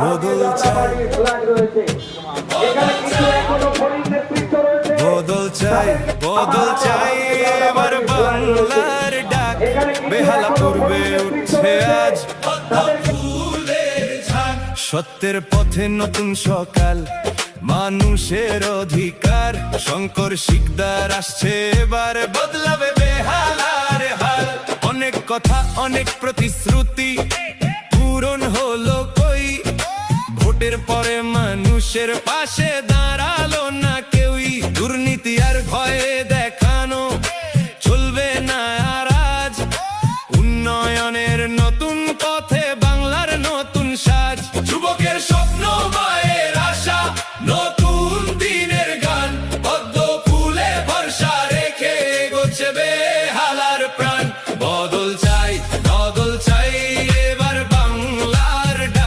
বদল চাই, বদল চাই, বদল চাই, এবার বাংলার ডাক বেহালা পূর্বে উঠছে আজ সত্যের পথে নতুন সকাল, মানুষের অধিকার। শঙ্কর শিকদার আসছে এবার, বদলাবে বেহালার হাল। অনেক কথা, অনেক প্রতিশ্রুতি পূরণ হলো কই, ভোটের পরে মানুষের পাশে দাঁড়ালো না কেউই। দুর্নীতি আর ভয়ে দেখানো চলবে না আর আজ, উন্নয়নের নতুন পথে বাংলার নতুন সাজ। যুবকের স্বপ্ন